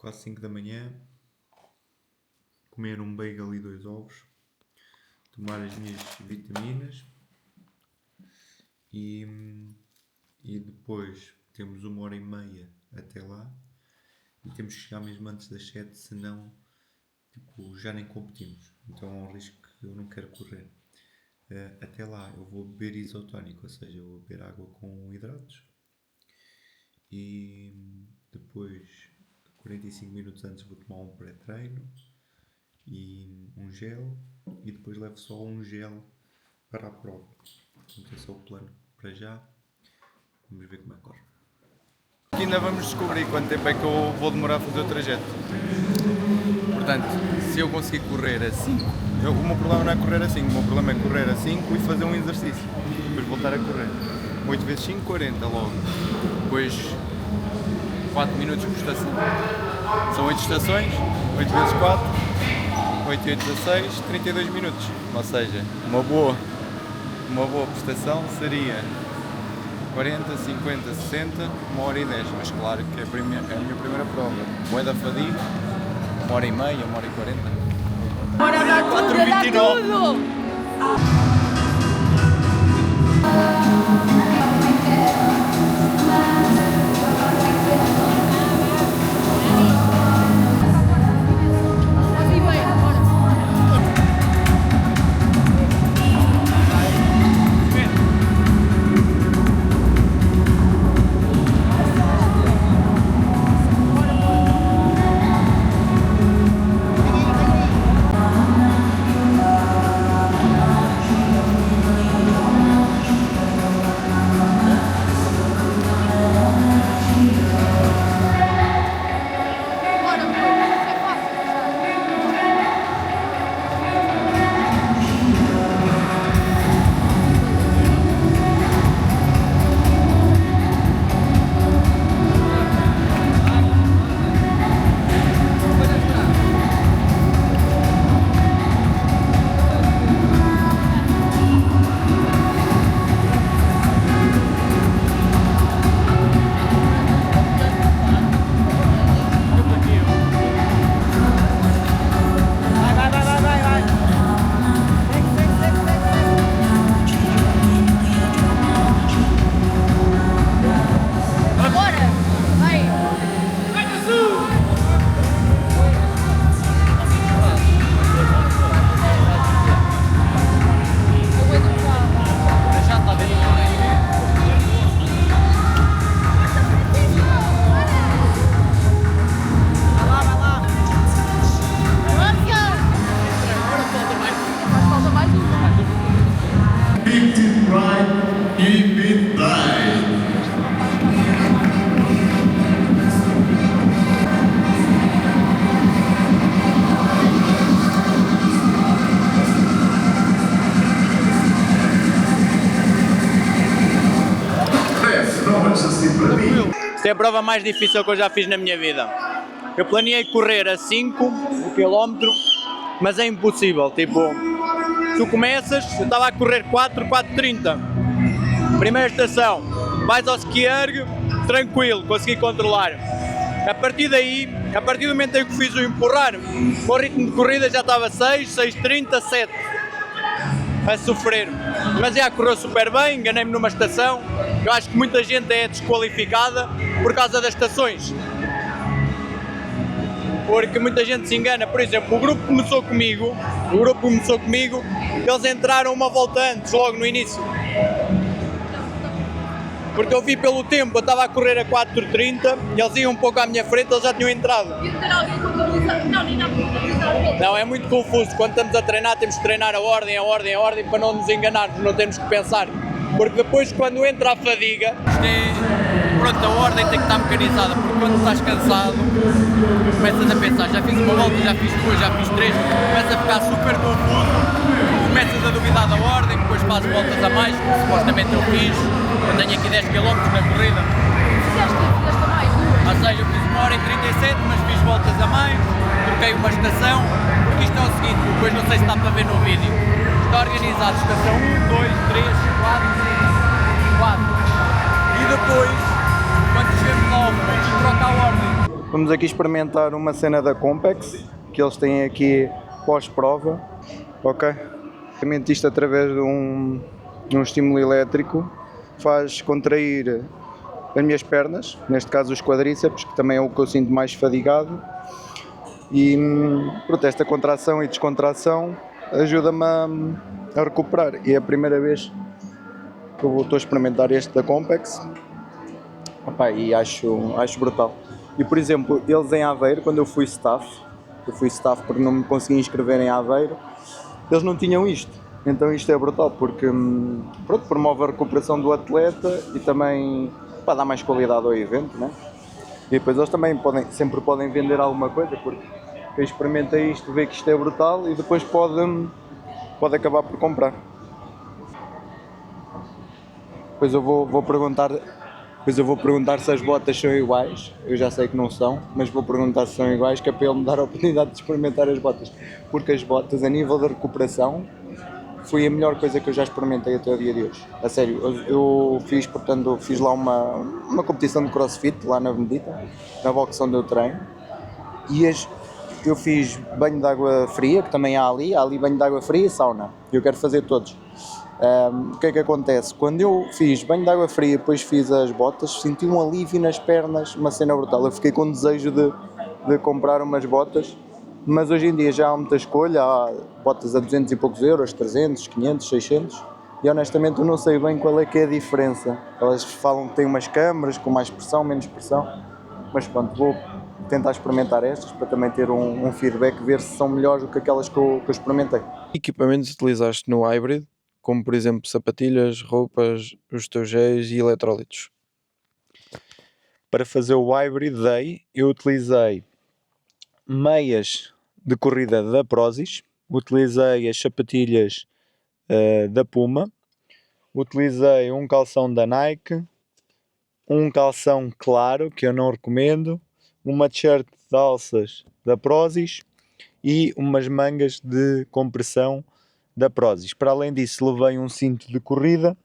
quase 5 da manhã, comer um bagel e 2 ovos, tomar as minhas vitaminas e depois temos 1h30 até lá e temos que chegar mesmo antes das 7, senão já nem competimos. Então é um risco que eu não quero correr. Até lá eu vou beber isotónico, ou seja, eu vou beber água com hidratos e depois 45 minutos antes vou tomar um pré-treino e um gel e depois levo só um gel para a prova. Portanto, esse é o plano para já. Vamos ver como é que corre. Aqui ainda vamos descobrir quanto tempo é que eu vou demorar a fazer o trajeto. Portanto, se eu conseguir correr a 5, o meu problema não é correr a 5, o meu problema é correr a 5 e fazer um exercício. Depois voltar a correr. 8 vezes 5, 40 logo. Depois 4 minutos por estação. São 8 estações, 8 vezes 4, 8 e 8, 16, 32 minutos. Ou seja, uma boa prestação seria 40, 50, 60, 1h10. Mas claro que é a minha primeira prova. Bué da fadiga, 1h30, 1h40. Bora dar tudo, dá tudo! Esta é a prova mais difícil que eu já fiz na minha vida. Eu planeei correr a 5 km, mas é impossível. Tipo, tu começas, eu estava a correr 4:30. Primeira estação, vais ao ski erg, tranquilo, consegui controlar. A partir daí, a partir do momento em que fiz o empurrar, o ritmo de corrida já estava 6, 6:30, 7. A sofrer, mas já correu super bem, enganei-me numa estação. Eu acho que muita gente é desqualificada por causa das estações, porque muita gente se engana. Por exemplo, o grupo começou comigo, eles entraram uma volta antes, logo no início, porque eu vi pelo tempo, eu estava a correr a 4:30 e eles iam um pouco à minha frente, eles já tinham entrado. Não, é muito confuso. Quando estamos a treinar, temos que treinar a ordem para não nos enganarmos, não temos que pensar. Porque depois, quando entra a fadiga, pronto, a ordem tem que estar mecanizada, porque quando estás cansado, começas a pensar, já fiz uma volta, já fiz duas, já fiz três, começas a ficar super confuso, começas a duvidar da ordem, depois fazes voltas a mais, como supostamente eu fiz. Eu tenho aqui 10 km na corrida. Ou seja, eu fiz 1h37, mas fiz voltas a mais, troquei uma estação, porque isto é o seguinte, depois não sei se está para ver no vídeo. Está organizado estação 1, 2, 3, 4, 5, 4. E depois, quando chegamos ao fim, troca a ordem. Vamos aqui experimentar uma cena da Compex, que eles têm aqui pós-prova, ok? Basicamente isto através de um estímulo elétrico faz contrair as minhas pernas, neste caso os quadríceps, que também é o que eu sinto mais fadigado, e pronto, esta contração e descontração ajuda-me a recuperar, e é a primeira vez que eu estou a experimentar este da Compex. Opa, e acho brutal. E por exemplo, eles em Aveiro, quando eu fui staff porque não me consegui inscrever em Aveiro, eles não tinham isto. Então isto é brutal porque pronto, promove a recuperação do atleta e também para dar mais qualidade ao evento, né? E depois eles também sempre podem vender alguma coisa, porque quem experimenta isto vê que isto é brutal e depois pode acabar por comprar. Depois eu vou perguntar. Depois eu vou perguntar se as botas são iguais, eu já sei que não são, mas vou perguntar se são iguais, que é para ele me dar a oportunidade de experimentar as botas. Porque as botas, a nível de recuperação, foi a melhor coisa que eu já experimentei até o dia de hoje. A sério, eu fiz lá uma competição de crossfit, lá na Benedita, na box onde eu treino, e eu fiz banho de água fria, que também há ali banho de água fria e sauna, e eu quero fazer todos. O que é que acontece? Quando eu fiz banho de água fria e depois fiz as botas, senti um alívio nas pernas, uma cena brutal. Eu fiquei com desejo de comprar umas botas, mas hoje em dia já há muita escolha, há botas a 200 e poucos euros, 300, 500, 600, e honestamente eu não sei bem qual é que é a diferença. Elas falam que têm umas câmaras com mais pressão, menos pressão, mas pronto, vou tentar experimentar estas para também ter um feedback, ver se são melhores do que aquelas que eu experimentei. Que equipamentos utilizaste no hybrid, como por exemplo sapatilhas, roupas, os teus géis e eletrólitos? Para fazer o Hybrid Day, eu utilizei meias de corrida da Prozis, utilizei as sapatilhas da Puma, utilizei um calção da Nike, um calção claro, que eu não recomendo, uma t-shirt de alças da Prozis e umas mangas de compressão da Prozis. Para além disso, levei um cinto de corrida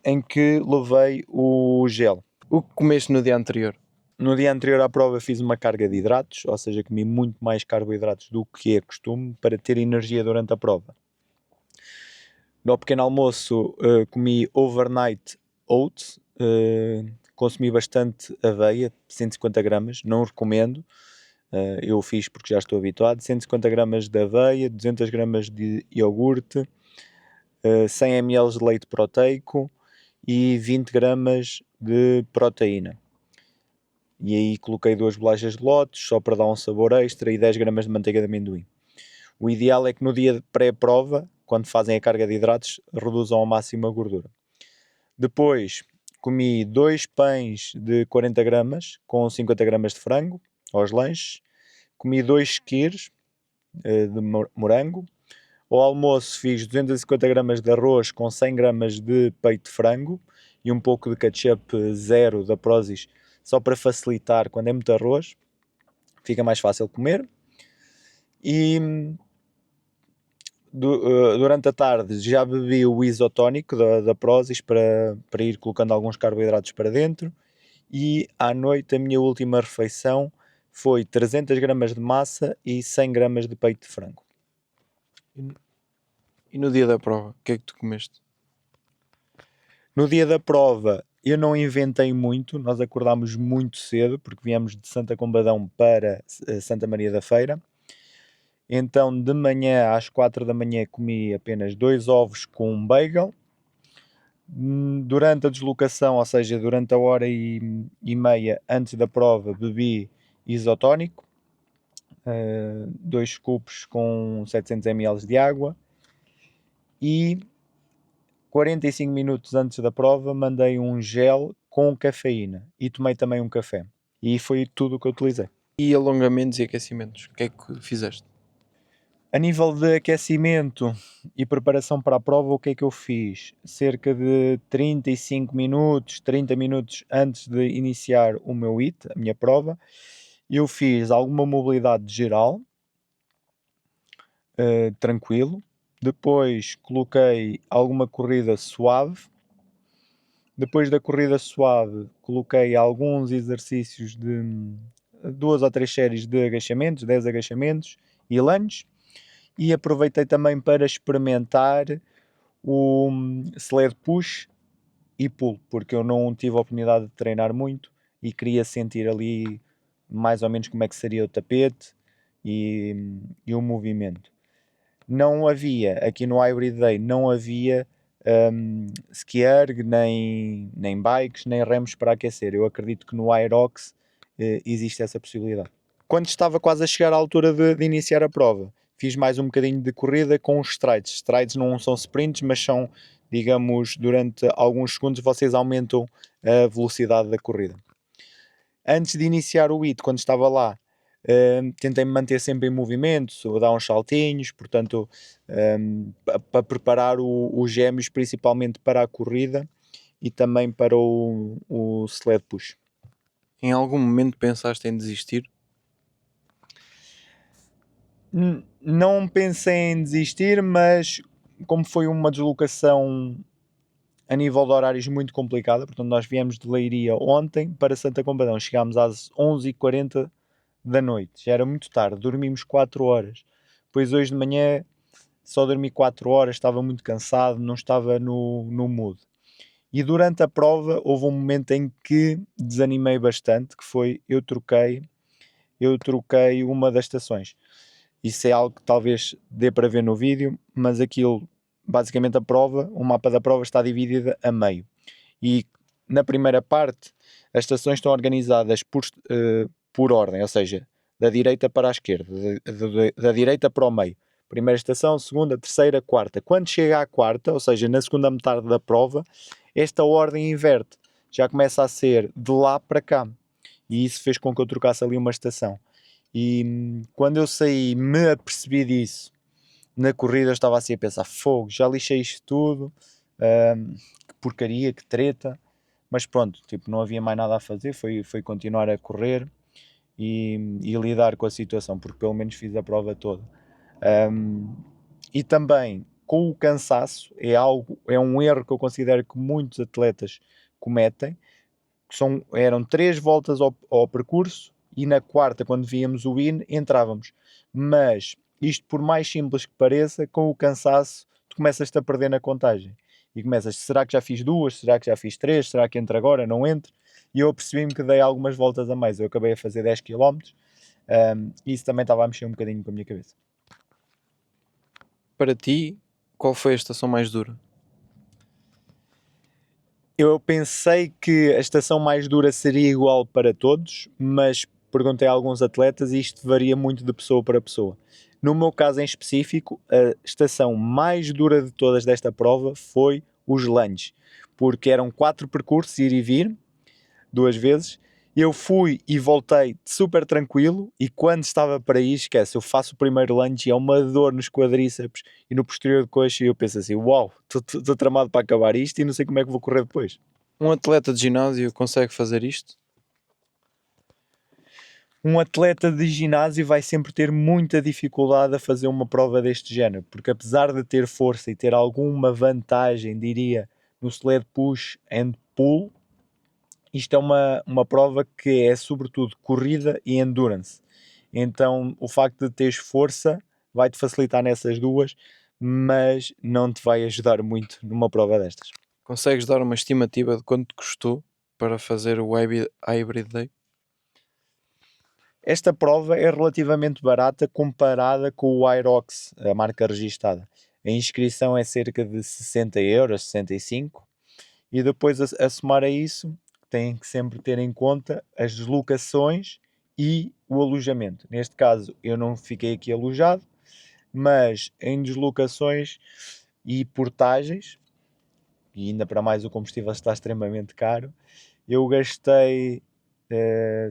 em que levei o gel. O que comeste no dia anterior? No dia anterior à prova fiz uma carga de hidratos, ou seja, comi muito mais carboidratos do que é costume para ter energia durante a prova. No pequeno almoço comi overnight oats, consumi bastante aveia, 150 gramas, não recomendo, eu fiz porque já estou habituado, 150 gramas de aveia, 200 gramas de iogurte, 100 ml de leite proteico e 20 gramas de proteína. E aí coloquei 2 bolachas de Lotus, só para dar um sabor extra, e 10 gramas de manteiga de amendoim. O ideal é que no dia de pré-prova, quando fazem a carga de hidratos, reduzam ao máximo a gordura. Depois comi 2 pães de 40 gramas com 50 gramas de frango aos lanches. Comi 2 skyrs de morango. Ao almoço fiz 250 gramas de arroz com 100 gramas de peito de frango e um pouco de ketchup zero da Prozis, só para facilitar quando é muito arroz, fica mais fácil comer. E durante a tarde já bebi o isotónico da Prozis para ir colocando alguns carboidratos para dentro. E à noite a minha última refeição foi 300 gramas de massa e 100 gramas de peito de frango. E no dia da prova, o que é que tu comeste? No dia da prova eu não inventei muito, nós acordámos muito cedo porque viemos de Santa Combadão para Santa Maria da Feira. Então de manhã às 4 da manhã comi apenas 2 ovos com um bagel. Durante a deslocação, ou seja, durante a hora e meia antes da prova, bebi isotónico, 2 scoops com 700 ml de água, e 45 minutos antes da prova mandei um gel com cafeína e tomei também um café. E foi tudo o que eu utilizei. E alongamentos e aquecimentos, o que é que fizeste? A nível de aquecimento e preparação para a prova, o que é que eu fiz? Cerca de 35 minutos, 30 minutos antes de iniciar o meu HIIT, a minha prova, eu fiz alguma mobilidade geral, tranquilo. Depois coloquei alguma corrida suave. Depois da corrida suave, coloquei alguns exercícios de 2 ou 3 séries de agachamentos, 10 agachamentos e lunge, e aproveitei também para experimentar o sled push e pull, porque eu não tive a oportunidade de treinar muito e queria sentir ali mais ou menos como é que seria o tapete e o movimento. Não havia, aqui no Hybrid Day, não havia ski erg, nem bikes, nem remos para aquecer. Eu acredito que no Aerox existe essa possibilidade. Quando estava quase a chegar à altura de iniciar a prova, fiz mais um bocadinho de corrida com os strides. Strides não são sprints, mas são, digamos, durante alguns segundos vocês aumentam a velocidade da corrida. Antes de iniciar o HIIT, quando estava lá, tentei me manter sempre em movimento, ou dar uns saltinhos, portanto, para preparar os gêmeos, principalmente para a corrida e também para o sled push. Em algum momento pensaste em desistir? Não pensei em desistir, mas como foi uma deslocação a nível de horários muito complicada, portanto nós viemos de Leiria ontem para Santa Combadão, chegámos às 11h40 da noite, já era muito tarde, dormimos 4 horas, depois hoje de manhã só dormi 4 horas, estava muito cansado, não estava no mood. E durante a prova houve um momento em que desanimei bastante, que foi eu troquei uma das estações. Isso é algo que talvez dê para ver no vídeo, mas aquilo, basicamente a prova, o mapa da prova está dividida a meio. E na primeira parte, as estações estão organizadas por ordem, ou seja, da direita para a esquerda, da direita para o meio. Primeira estação, segunda, terceira, quarta. Quando chega à quarta, ou seja, na segunda metade da prova, esta ordem inverte. Já começa a ser de lá para cá. E isso fez com que eu trocasse ali uma estação. E quando eu saí, me apercebi disso. Na corrida eu estava assim a pensar, fogo, já lixei isto tudo, que porcaria, que treta. Mas pronto, tipo, não havia mais nada a fazer, foi continuar a correr e lidar com a situação, porque pelo menos fiz a prova toda. E também com o cansaço, é um erro que eu considero que muitos atletas cometem, eram 3 voltas ao percurso e na quarta, quando víamos o IN, entrávamos. Mas isto, por mais simples que pareça, com o cansaço, tu começas-te a perder na contagem. E começas, será que já fiz 2? Será que já fiz 3? Será que entro agora? Não entro? E eu apercebi-me que dei algumas voltas a mais. Eu acabei a fazer 10 km e isso também estava a mexer um bocadinho com a minha cabeça. Para ti, qual foi a estação mais dura? Eu pensei que a estação mais dura seria igual para todos, mas perguntei a alguns atletas e isto varia muito de pessoa para pessoa. No meu caso em específico, a estação mais dura de todas desta prova foi os lunges, porque eram 4 percursos, ir e vir, 2 vezes. Eu fui e voltei super tranquilo e quando estava para ir, esquece, eu faço o primeiro lunge e é uma dor nos quadríceps e no posterior de coxa e eu penso assim, uau, estou tramado para acabar isto e não sei como é que vou correr depois. Um atleta de ginásio consegue fazer isto? Um atleta de ginásio vai sempre ter muita dificuldade a fazer uma prova deste género, porque apesar de ter força e ter alguma vantagem, diria, no sled push and pull, isto é uma prova que é sobretudo corrida e endurance. Então o facto de teres força vai-te facilitar nessas duas, mas não te vai ajudar muito numa prova destas. Consegues dar uma estimativa de quanto custou para fazer o Hybrid Day? Esta prova é relativamente barata comparada com o Aerox, a marca registada. A inscrição é cerca de 60€, 65€, e depois a somar a isso têm que sempre ter em conta as deslocações e o alojamento. Neste caso eu não fiquei aqui alojado, mas em deslocações e portagens, e ainda para mais o combustível está extremamente caro, eu gastei,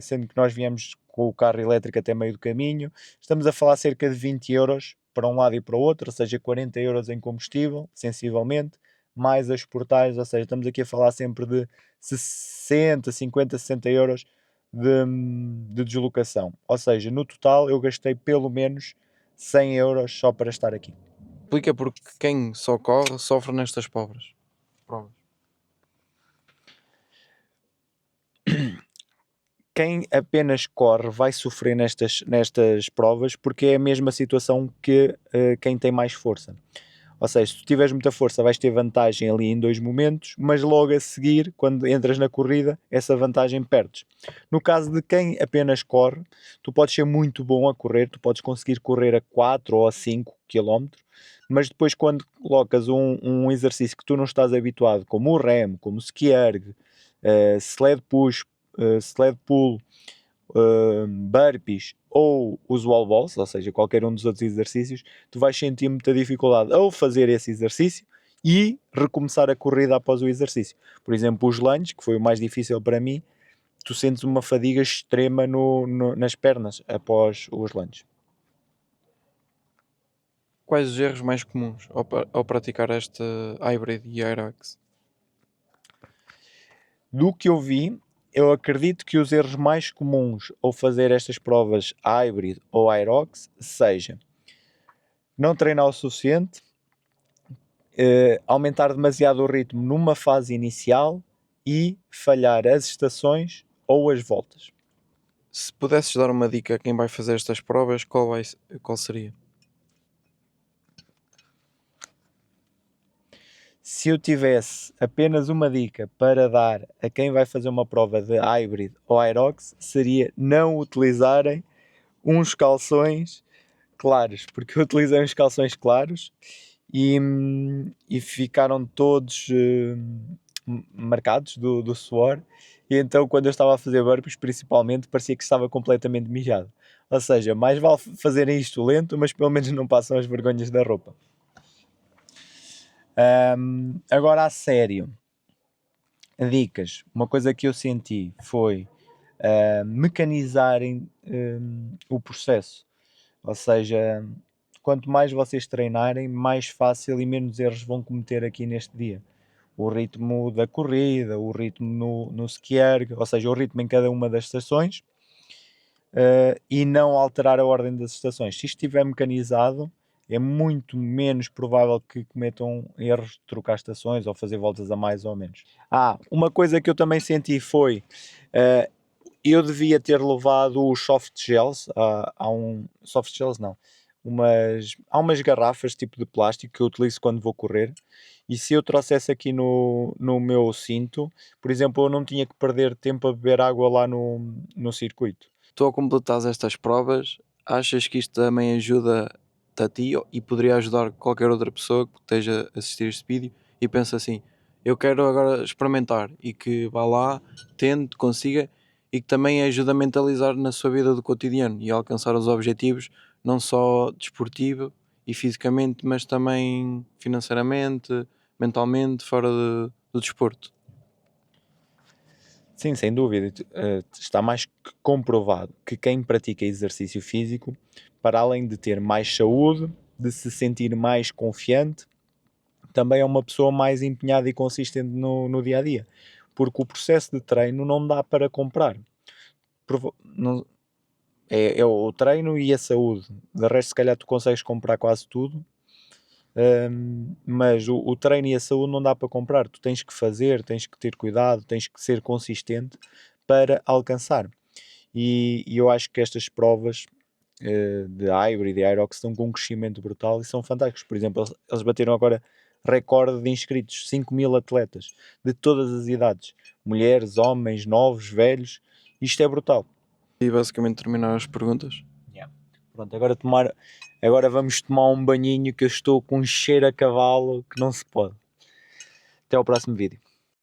sendo que nós viemos com o carro elétrico até meio do caminho, estamos a falar cerca de 20€ para um lado e para o outro, ou seja, 40€ em combustível, sensivelmente, mais as portagens, ou seja, estamos aqui a falar sempre de 60, 50, 60€ de deslocação. Ou seja, no total eu gastei pelo menos 100€ só para estar aqui. Explica porque quem só corre sofre nestas provas. quem apenas corre vai sofrer nestas provas, porque é a mesma situação que quem tem mais força. Ou seja, se tu tiveres muita força vais ter vantagem ali em 2 momentos, mas logo a seguir, quando entras na corrida, essa vantagem perdes. No caso de quem apenas corre, tu podes ser muito bom a correr, tu podes conseguir correr a 4 ou a 5 km, mas depois quando colocas um exercício que tu não estás habituado, como o remo, como o ski erg, sled push, sled pull, burpees ou os wall balls, ou seja, qualquer um dos outros exercícios, tu vais sentir muita dificuldade ao fazer esse exercício e recomeçar a corrida após o exercício. Por exemplo, os lunges, que foi o mais difícil para mim, tu sentes uma fadiga extrema nas pernas após os lunges. Quais os erros mais comuns ao praticar esta hybrid e aerox? Do que eu vi, eu acredito que os erros mais comuns ao fazer estas provas hybrid ou aerox seja não treinar o suficiente, aumentar demasiado o ritmo numa fase inicial e falhar as estações ou as voltas. Se pudesses dar uma dica a quem vai fazer estas provas, qual seria? Se eu tivesse apenas uma dica para dar a quem vai fazer uma prova de hybrid ou aerox, seria não utilizarem uns calções claros, porque eu utilizei uns calções claros e ficaram todos marcados do suor, e então quando eu estava a fazer burpees principalmente parecia que estava completamente mijado. Ou seja, mais vale fazerem isto lento, mas pelo menos não passam as vergonhas da roupa. Agora a sério, dicas. Uma coisa que eu senti foi mecanizarem o processo. Ou seja, quanto mais vocês treinarem, mais fácil e menos erros vão cometer aqui neste dia. O ritmo da corrida, o ritmo no ski erg, ou seja, o ritmo em cada uma das estações, e não alterar a ordem das estações. Se isto estiver mecanizado, é muito menos provável que cometam erros de trocar estações ou fazer voltas a mais ou menos. Uma coisa que eu também senti foi eu devia ter levado os soft gels. Soft gels não, há umas garrafas tipo de plástico que eu utilizo quando vou correr, e se eu trouxesse aqui no meu cinto, por exemplo, eu não tinha que perder tempo a beber água lá no circuito. Tu, ao completares estas provas, achas que isto também ajuda a ti e poderia ajudar qualquer outra pessoa que esteja a assistir este vídeo e pensa assim, eu quero agora experimentar, e que vá lá, tente, consiga, e que também ajuda a mentalizar na sua vida do cotidiano e a alcançar os objetivos, não só desportivo e fisicamente, mas também financeiramente, mentalmente, fora do desporto? Sim, sem dúvida. Está mais que comprovado que quem pratica exercício físico, para além de ter mais saúde, de se sentir mais confiante, também é uma pessoa mais empenhada e consistente no dia a dia. Porque o processo de treino não dá para comprar. É o treino e a saúde. De resto, se calhar tu consegues comprar quase tudo. Mas o treino e a saúde não dá para comprar. Tu tens que fazer, tens que ter cuidado, tens que ser consistente para alcançar. E eu acho que estas provas de hybrid e aerox estão com um crescimento brutal e são fantásticos. Por exemplo, eles bateram agora recorde de inscritos, 5.000 atletas de todas as idades, mulheres, homens, novos, velhos. Isto é brutal. E basicamente terminar as perguntas. Pronto, agora vamos tomar um banhinho, que eu estou com um cheiro a cavalo que não se pode. Até ao próximo vídeo.